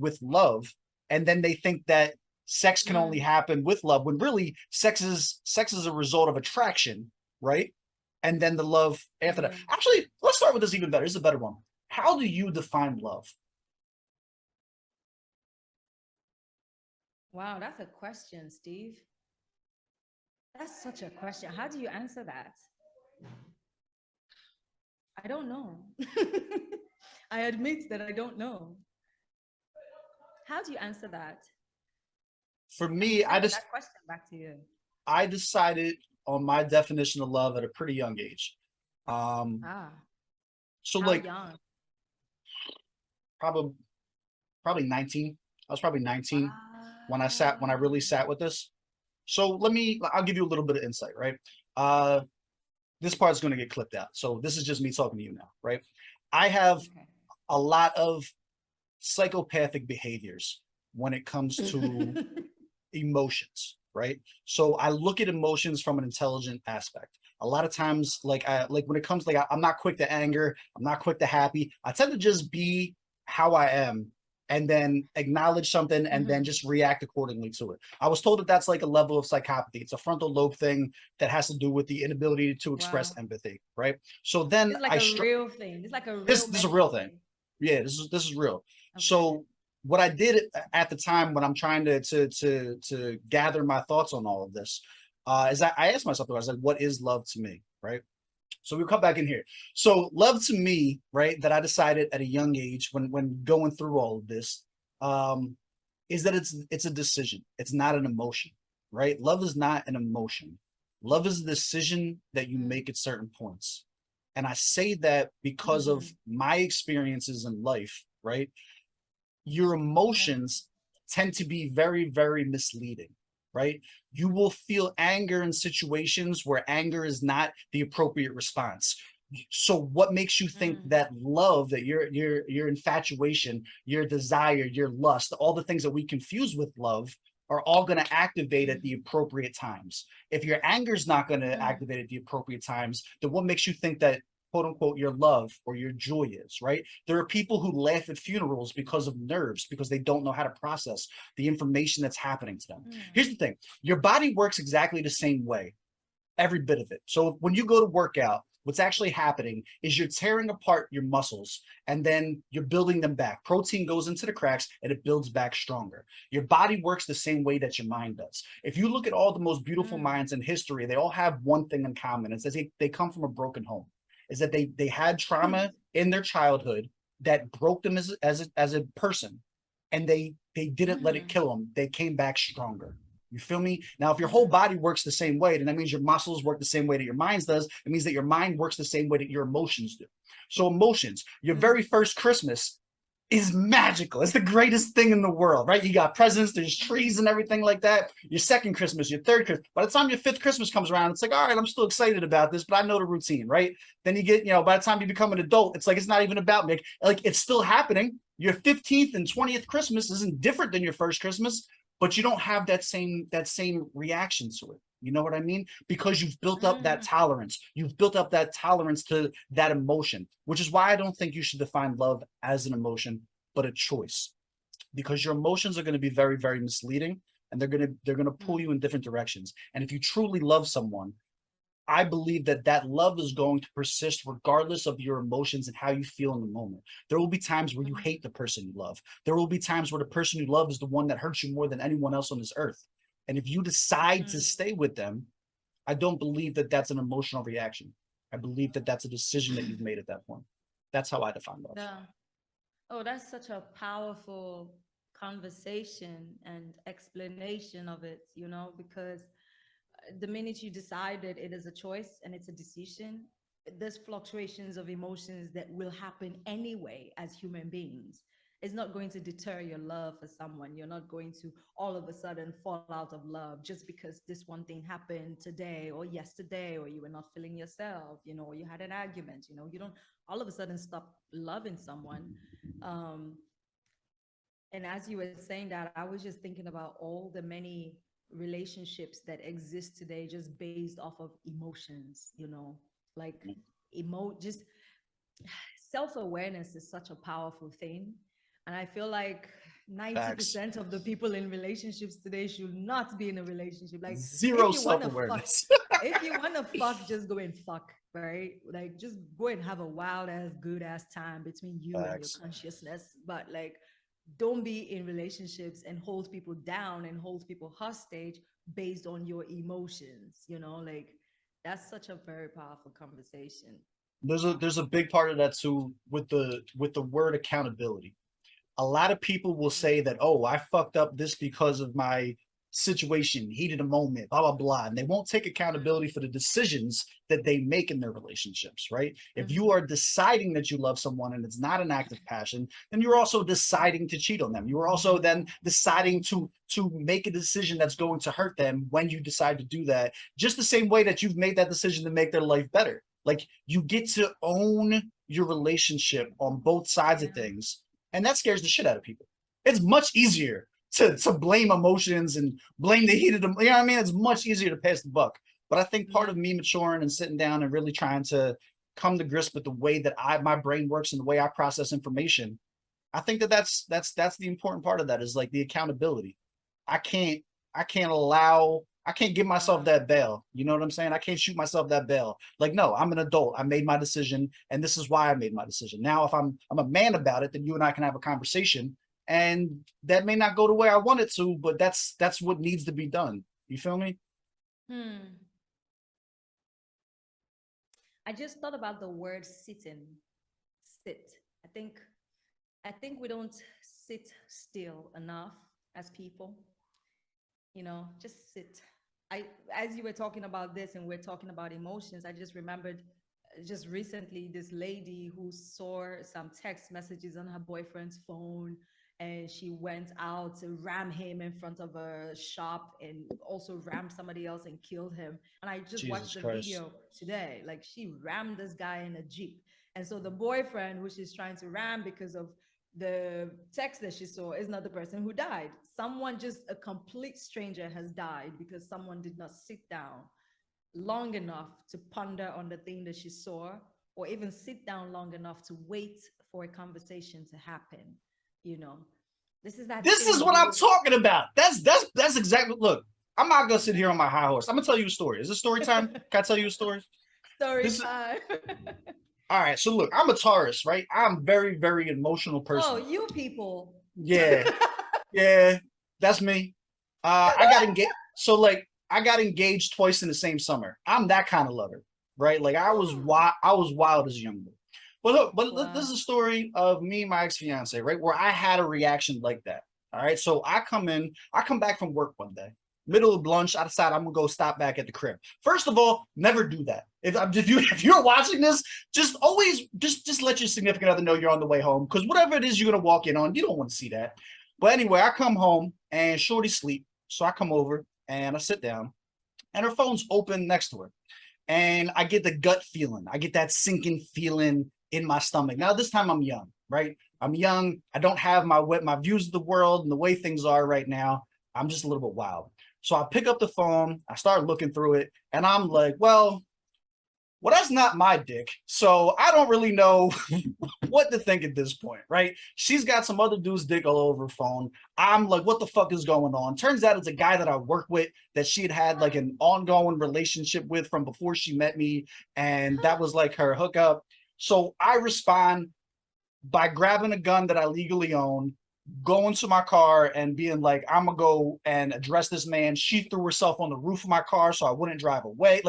with love, and then they think that sex can only happen with love, when really sex is a result of attraction, right? And then the love after that. Actually, let's start with this even better. This is a better one. How do you define love? Wow, that's a question, Steve. That's such a question. How do you answer that? I don't know. I admit that I don't know. How do you answer that? For I'm me, sending that question back to you. I decided on my definition of love at a pretty young age. Um, Ah, so how like young? probably probably 19. I was probably 19 when I Wow. really sat with this. So I'll give you a little bit of insight, right? Uh, this part's going to get clipped out. So this is just me talking to you now, right? I have Okay. a lot of psychopathic behaviors when it comes to emotions, right? So I look at emotions from an intelligent aspect. A lot of times, like when it comes I'm not quick to anger, I'm not quick to happy. I tend to just be how I am and then acknowledge something and then just react accordingly to it. I was told that that's like a level of psychopathy. It's a frontal lobe thing that has to do with the inability to express Wow. empathy, right? So then It's like a real thing. It's like a real this is a medical real thing. thing. Yeah, this is real. Okay. So what I did at the time when I'm trying to gather my thoughts on all of this, is I asked myself, I was like, what is love to me, right? So we'll come back in here. So love to me, right, that I decided at a young age when going through all of this, um, is that it's a decision. It's not an emotion, right? Love is not an emotion. Love is a decision that you make at certain points. And I say that because of my experiences in life, right? Your Yeah. emotions tend to be very, very misleading, right? You will feel anger in situations where anger is not the appropriate response. So what makes you think that love, that your infatuation, your desire, your lust, all the things that we confuse with love are all going to activate at the appropriate times? If your anger is not going to activate at the appropriate times, then what makes you think that quote unquote your love or your joy is, right? There are people who laugh at funerals because of nerves, because they don't know how to process the information that's happening to them. Here's the thing: your body works exactly the same way, every bit of it. So when you go to work out, what's actually happening is you're tearing apart your muscles and then you're building them back. Protein goes into the cracks and it builds back stronger. Your body works the same way that your mind does. If you look at all the most beautiful minds in history, they all have one thing in common. It's that they come from a broken home. Is that they had trauma in their childhood that broke them as a person, and they didn't let it kill them. They came back stronger. You feel me? Now, if your whole body works the same way, then that means your muscles work the same way that your mind does. It means that your mind works the same way that your emotions do. So emotions, your very first Christmas is magical. It's the greatest thing in the world, right? You got presents, there's trees and everything like that. Your second Christmas, your third Christmas. By the time your fifth Christmas comes around, it's like, all right, I'm still excited about this, but I know the routine, right? Then you get, by the time you become an adult, it's like, it's not even about me. Like, it's still happening. Your 15th and 20th Christmas isn't different than your first Christmas, but you don't have that same reaction to it. You know what I mean? Because you've built up that tolerance. You've built up that tolerance to that emotion, which is why I don't think you should define love as an emotion, but a choice. Because your emotions are going to be very, very misleading, and they're going to pull you in different directions. And if you truly love someone, I believe that that love is going to persist regardless of your emotions and how you feel in the moment. There will be times where you hate the person you love. There will be times where the person you love is the one that hurts you more than anyone else on this earth. And if you decide to stay with them, I don't believe that that's an emotional reaction. I believe that that's a decision that you've made at that point. That's how I define love. Yeah. Oh, that's such a powerful conversation and explanation of it, because the minute you decide that it is a choice and it's a decision, there's fluctuations of emotions that will happen anyway as human beings. It's not going to deter your love for someone. You're not going to all of a sudden fall out of love just because this one thing happened today or yesterday, or you were not feeling yourself, or you had an argument. You don't all of a sudden stop loving someone. Um, and as you were saying that, I was just thinking about all the many relationships that exist today just based off of emotions, like just self-awareness is such a powerful thing. And I feel like Facts. 90% of the people in relationships today should not be in a relationship. Like, Zero if you want to fuck, self-awareness. if you want to fuck, just go and fuck, right? Like, just go and have a wild ass, good ass time between you and your Facts. consciousness. But like, don't be in relationships and hold people down and hold people hostage based on your emotions. Like, that's such a very powerful conversation. There's a big part of that too with the word accountability. A lot of people will say that, oh, I fucked up this because of my situation, heat of the moment, blah, blah, blah. And they won't take accountability for the decisions that they make in their relationships, right? If you are deciding that you love someone and it's not an act of passion, then you're also deciding to cheat on them. You are also then deciding to make a decision that's going to hurt them when you decide to do that, just the same way that you've made that decision to make their life better. Like, you get to own your relationship on both sides of Yeah. things, and that scares the shit out of people. It's much easier to blame emotions and blame the heat of the, you know what I mean? It's much easier to pass the buck. But I think part Yeah. of me maturing and sitting down and really trying to come to grips with the way that my brain works and the way I process information, I think that's the important part of that, is like the accountability. I can't I can't give myself Wow. that bail. You know what I'm saying? I can't shoot myself that bail. Like, no, I'm an adult. I made my decision, and this is why I made my decision. Now, if I'm a man about it, then you and I can have a conversation, and that may not go the way I want it to, but that's what needs to be done. You feel me? Hmm. I just thought about the word sitting. Sit. I think we don't sit still enough as people. Just sit. I As you were talking about this and we're talking about emotions, I just remembered just recently this lady who saw some text messages on her boyfriend's phone, and she went out to ram him in front of a shop and also rammed somebody else and killed him. And I just watched Jesus the Christ. video today. Like, she rammed this guy in a Jeep. And so the boyfriend, who she's trying to ram because of the text that she saw, is not the person who died. Someone, just a complete stranger, has died because someone did not sit down long enough to ponder on the thing that she saw, or even sit down long enough to wait for a conversation to happen. you know this is that This is thing what I'm where talking about. That's exactly. Look, I'm not gonna sit here on my high horse. I'm gonna tell you a story. Is this story time? Can I tell you a story? story This is time. all right. So look, I'm a Taurus, right? I'm a very, very emotional Oh, person. you people. Yeah, yeah, that's me. I got engaged. So like, I got engaged twice in the same summer. I'm that kind of lover, right? Like, I was wild as a young boy. But look, this is Wow. a story of me and my ex fiance, right? Where I had a reaction like that. All right. So I come back from work one day, middle of lunch. I decide I'm gonna go stop back at the crib. First of all, never do that. If you're watching this, just always just let your significant other know you're on the way home, because whatever it is you're gonna walk in on, you don't want to see that. But anyway, I come home and Shorty sleep, so I come over and I sit down, and her phone's open next to her, and I get the gut feeling. I get that sinking feeling in my stomach. Now this time I'm young, right? I'm young. I don't have my views of the world and the way things are right now. I'm just a little bit wild. So I pick up the phone, I start looking through it, and I'm like, well, that's not my dick. So I don't really know what to think at this point, right? She's got some other dude's dick all over her phone. I'm like, what the fuck is going on? Turns out it's a guy that I work with that she had like an ongoing relationship with from before she met me. And that was like her hookup. So I respond by grabbing a gun that I legally own, going to my car and being like, I'm gonna go and address this man. She threw herself on the roof of my car so I wouldn't drive away.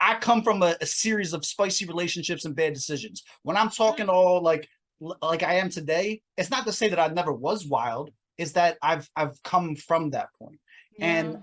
I come from a series of spicy relationships and bad decisions. When I'm talking all like I am today, it's not to say that I never was wild. It's that I've come from that point. Yeah. And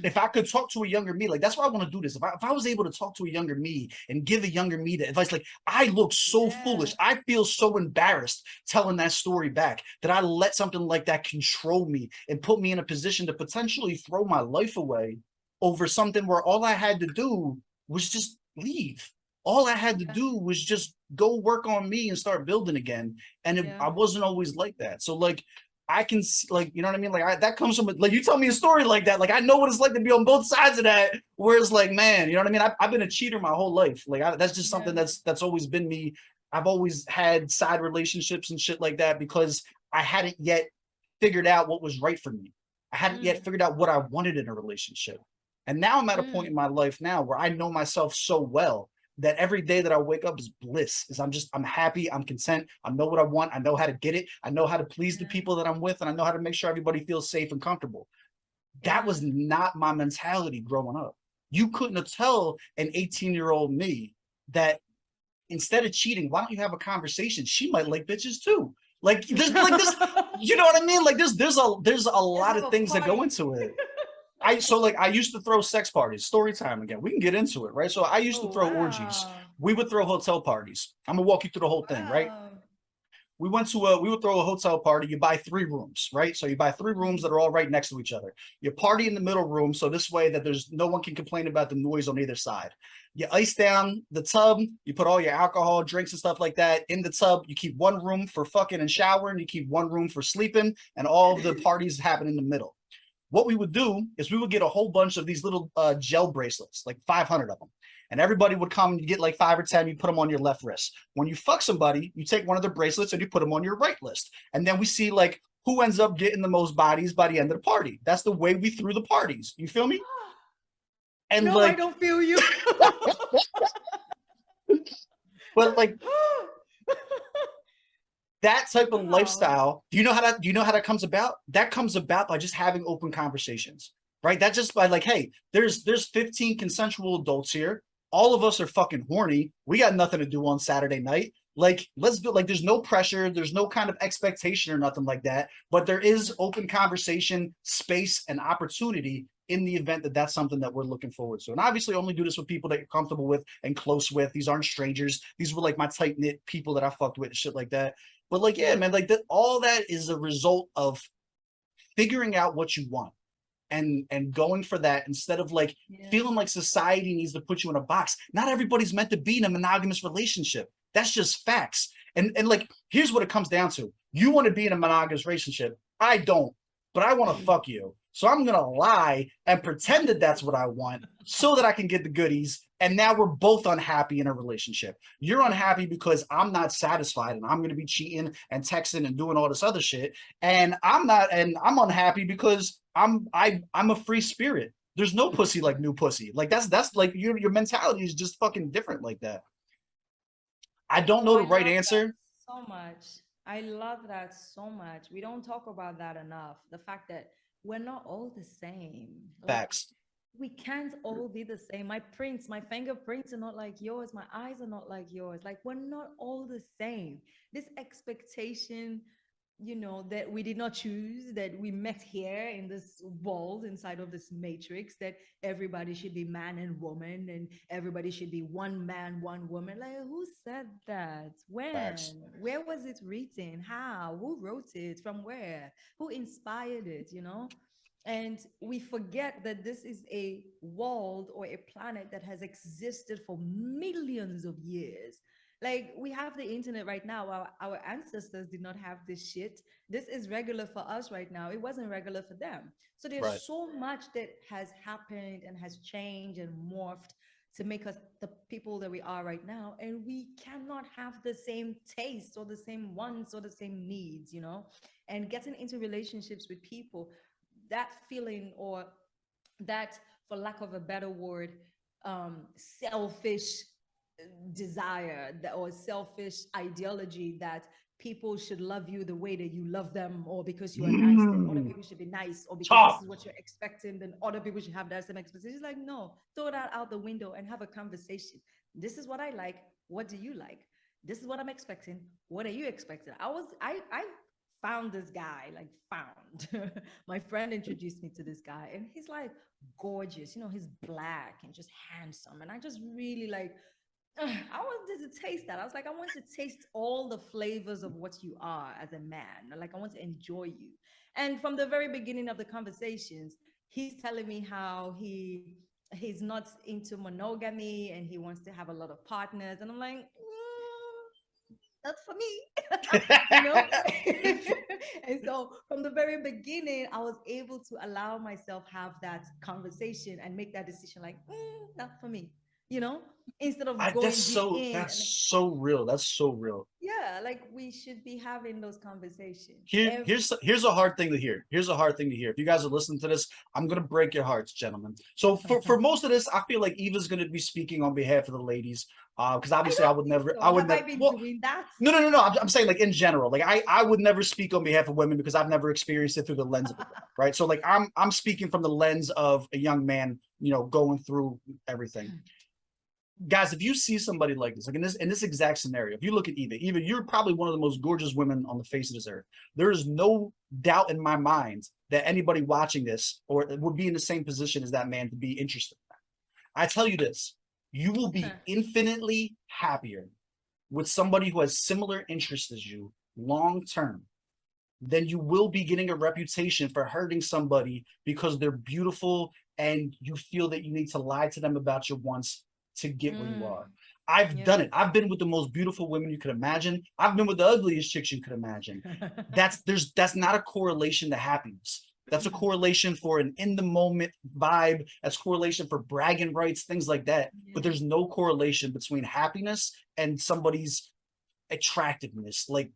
if I could talk to a younger me, like that's why I want to do this. If I was able to talk to a younger me and give a younger me the advice, like I look so Yeah. foolish. I feel so embarrassed telling that story back that I let something like that control me and put me in a position to potentially throw my life away over something where all I had to do was just leave. All I had to Yeah. do was just go work on me and start building again. And Yeah. I wasn't always like that. So like I can see, like, you know what I mean? Like that comes from like, you tell me a story like that. Like I know what it's like to be on both sides of that. Whereas like, man, you know what I mean? I've been a cheater my whole life. Like that's just something Yeah. that's always been me. I've always had side relationships and shit like that because I hadn't yet figured out what was right for me. I hadn't yet Mm, figured out what I wanted in a relationship. And now I'm at a point in mm, my life now where I know myself so well that every day that I wake up is bliss. Is I'm happy, I'm content, I know what I want, I know how to get it, I know how to please the yeah, people that I'm with, and I know how to make sure everybody feels safe and comfortable. That yeah. was not my mentality growing up. You couldn't have tell an 18-year-old me that instead of cheating, why don't you have a conversation? She might like bitches too. Like this, you know what I mean? Like there's a Let's lot have of a things that go party. into it. I used to throw sex parties. Story time again. We can get into it, right? So I used to Oh, throw orgies. wow. We would throw hotel parties. I'm gonna walk you through the whole thing, right? Wow. We would throw a hotel party. You buy 3 rooms, right? So you buy 3 rooms that Mhm. are all right next to each other. You party in the middle room, so this way that there's no one can complain about the noise on either side. You ice down the tub. You put all your alcohol, drinks, and stuff like that in the tub. You keep one room for fucking and showering. You keep one room for sleeping, and all of the parties happen in the middle. What we would do is we would get a whole bunch of these little gel bracelets, like 500 of them. And everybody would come, you get like 5 or 10, you put them on your left wrist. When you fuck somebody, you take one of the bracelets and you put them on your right wrist. And then we see like who ends up getting the most bodies by the end of the party. That's the way we threw the parties. You feel me? And No, I like, don't feel you. but like that type of Wow. lifestyle, do you know how that comes about? That comes about by just having open conversations, right? That just by like, hey, there's 15 consensual adults here. All of us are fucking horny. We got nothing to do on Saturday night. Like, let's do like there's no pressure, there's no kind of expectation or nothing like that, but there is open conversation, space, and opportunity in the event that that's something that we're looking forward to. And obviously only do this with people that you're comfortable with and close with. These aren't strangers. These were like my tight knit people that I fucked with and shit like that. But like, yeah, Yeah. man, like that, all that is a result of figuring out what you want and going for that instead of like Yeah. feeling like society needs to put you in a box. Not everybody's meant to be in a monogamous relationship. That's just facts. And like, here's what it comes down to. You want to be in a monogamous relationship. I don't, but I want to fuck you. So I'm gonna lie and pretend that that's what I want so that I can get the goodies. And now we're both unhappy in a relationship. You're unhappy because I'm not satisfied and I'm going to be cheating and texting and doing all this other shit. And I'm unhappy because I'm a free spirit. There's no pussy like new pussy. Like that's like your mentality is just fucking different like that. I don't Oh, know I the right love that answer. so much. I love that so much. We don't talk about that enough. The fact that we're not all the same. Like, Facts. we can't all be the same. My prints, my fingerprints are not like yours. My eyes are not like yours. Like, we're not all the same. This expectation, that we did not choose, that we met here in this world, inside of this matrix, that everybody should be man and woman, and everybody should be one man, one woman. Like, who said that? Facts. When? Where was it written? How? Who wrote it? From where? Who inspired it? And we forget that this is a world or a planet that has existed for millions of years. Like, we have the internet right now. Our ancestors did not have this shit. This is regular for us right now. It wasn't regular for them. So Right. there's so much that has happened and has changed and morphed to make us the people that we are right now. And we cannot have the same taste or the same wants or the same needs. And getting into relationships with people, that feeling, or that, for lack of a better word, selfish desire, or selfish ideology that people should love you the way that you love them, or because you are nice then other Mm. people should be nice, or because this Talk. is what you're expecting then other people should have that same expectation. It's like, no, throw that out the window and have a conversation. This is what I like. What do you like? This is what I'm expecting. What are you expecting? I found this guy, like, found my friend introduced me to this guy, and he's like gorgeous. He's black and just handsome, and I just really like, I wanted to taste that. I was like, I want to taste all the flavors of what you are as a man. Like, I want to enjoy you. And from the very beginning of the conversations, he's telling me how he's not into monogamy and he wants to have a lot of partners. And I'm like, that's for me, you know? And so from the very beginning, I was able to allow myself have that conversation and make that decision like, not for me. you know, instead of I, going deep in. that's so real. That's so real. Yeah, like we should be having those conversations. Here's a hard thing to hear. Here's a hard thing to hear. If you guys are listening to this, I'm gonna break your hearts, gentlemen. So for most of this, I feel like Eva's gonna be speaking on behalf of the ladies. Because I obviously don't think so. I would Have I never. been Well, doing that? no. I'm saying like in general. Like I would never speak on behalf of women because I've never experienced it through the lens of a woman, right? So like I'm speaking from the lens of a young man, you know, going through everything. Guys, if you see somebody like this, like in this exact scenario, if you look at Eva, you're probably one of the most gorgeous women on the face of this earth. There is no doubt in my mind that anybody watching this or would be in the same position as that man to be interested in that. I tell you this, you will be infinitely happier with somebody who has similar interests as you long term than you will be getting a reputation for hurting somebody because they're beautiful and you feel that you need to lie to them about your wants to get where you are. I've done it. I've been with the most beautiful women you could imagine. I've been with the ugliest chicks you could imagine. That's not a correlation to happiness. That's a correlation for an in the moment vibe. That's correlation for bragging rights, things like that. But there's no correlation between happiness and somebody's attractiveness. Like,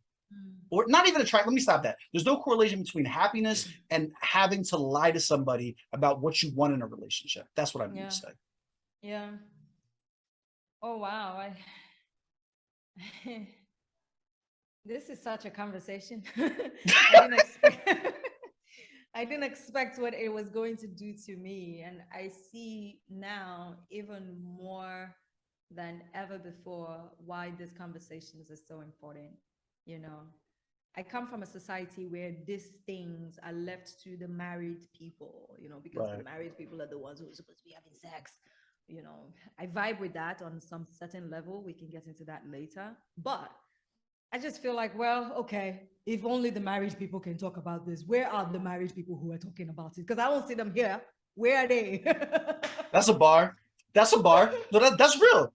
or not even attract. Let me stop that. There's no correlation between happiness and having to lie to somebody about what you want in a relationship. That's what I mean to say. Yeah. Oh wow. This is such a conversation. I didn't expect I didn't expect what it was going to do to me. And I see now even more than ever before why these conversations are so important. You know, I come from a society where these things are left to the married people, you know, because the married people are the ones who are supposed to be having sex. You know, I vibe with that on some certain level. We can get into that later. But I just feel like, well, okay, if only the married people can talk about this. Where are the married people who are talking about it? Because I don't see them here. Where are they? That's a bar. That's a bar. No, that's real.